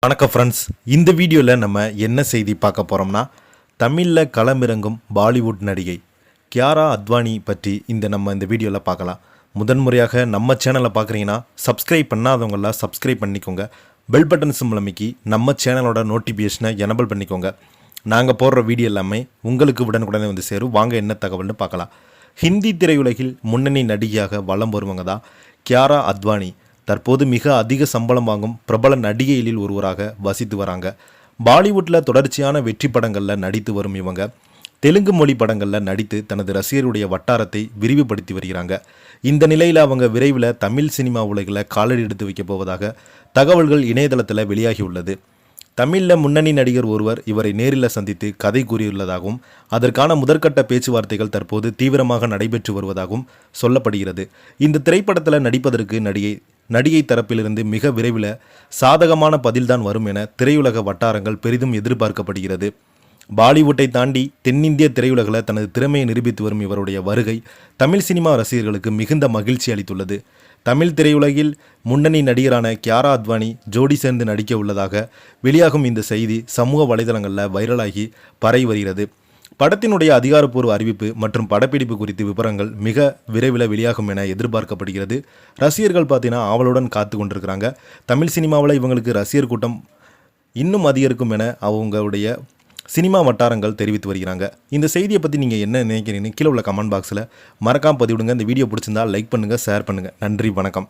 வணக்கம் ஃப்ரெண்ட்ஸ், இந்த வீடியோவில் நம்ம என்ன செய்தி பார்க்க போகிறோம்னா, தமிழில் களமிறங்கும் பாலிவுட் நடிகை கியாரா அத்வானி பற்றி நம்ம இந்த வீடியோவில் பார்க்கலாம். முதன்முறையாக நம்ம சேனலை பார்க்குறீங்கன்னா சப்ஸ்கிரைப் பண்ணாதவங்களாம் சப்ஸ்கிரைப் பண்ணிக்கோங்க. பெல் பட்டன் சிம்பல் அமைக்கி நம்ம சேனலோட நோட்டிஃபிகேஷனை எனபிள் பண்ணிக்கோங்க. நாங்கள் போடுற வீடியோ எல்லாமே உங்களுக்கு உடனுக்குடனே வந்து சேரும். வாங்க என்ன தகவல்னு பார்க்கலாம். ஹிந்தி திரையுலகில் முன்னணி நடிகையாக வலம் வருவங்க தான் கியாரா அத்வானி. தற்போது மிக அதிக சம்பளம் வாங்கும் பிரபல நடிகைகளில் ஒருவராக வசித்து வராங்க. பாலிவுட்டில் தொடர்ச்சியான வெற்றி படங்களில் நடித்து வரும் இவங்க தெலுங்கு மொழி படங்களில் நடித்து தனது ரசிகருடைய வட்டாரத்தை விரிவுபடுத்தி வருகிறாங்க. இந்த நிலையில் அவங்க விரைவில் தமிழ் சினிமா உலகில் காலடி எடுத்து வைக்க போவதாக தகவல்கள் இணையதளத்தில் வெளியாகியுள்ளது. தமிழில் முன்னணி நடிகர் ஒருவர் இவரை நேரில் சந்தித்து கதை கூறியுள்ளதாகவும் அதற்கான முதற்கட்ட பேச்சுவார்த்தைகள் தற்போது தீவிரமாக நடைபெற்று வருவதாகவும் சொல்லப்படுகிறது. இந்த திரைப்படத்தில் நடிப்பதற்கு நடிகை தரப்பிலிருந்து மிக விரைவில் சாதகமான பதில்தான் வரும் என திரையுலக வட்டாரங்கள் பெரிதும் எதிர்பார்க்கப்படுகிறது. பாலிவுட்டை தாண்டி தென்னிந்திய திரையுலகில் தனது திறமையை நிரூபித்து வரும் இவருடைய வருகை தமிழ் சினிமா ரசிகர்களுக்கு மிகுந்த மகிழ்ச்சி அளித்துள்ளது. தமிழ் திரையுலகில் முன்னணி நடிகரான கியாரா அத்வானி ஜோடி சேர்ந்து நடிக்க உள்ளதாக வெளியாகும் இந்த செய்தி சமூக வலைதளங்களில் வைரலாகி பரவி வருகிறது. படத்தினுடைய அதிகாரப்பூர்வ அறிவிப்பு மற்றும் படப்பிடிப்பு குறித்து விவரங்கள் மிக விரைவில் வெளியாகும் என எதிர்பார்க்கப்படுகிறது. ரசிகர்கள் பார்த்தீங்கன்னா ஆவலுடன் காத்து கொண்டிருக்கிறாங்க. தமிழ் சினிமாவில் இவங்களுக்கு ரசிகர் கூட்டம் இன்னும் அதிகரிக்கும் என அவங்களுடைய சினிமா வட்டாரங்கள் தெரிவித்து வருகிறாங்க. இந்த செய்தியை பற்றி நீங்கள் என்ன நினைக்கிறீங்கன்னு கீழே உள்ள கமெண்ட் பாக்ஸில் மறக்காமல் பதிவிடுங்க. இந்த வீடியோ பிடிச்சிருந்தால் லைக் பண்ணுங்கள், ஷேர் பண்ணுங்கள். நன்றி, வணக்கம்.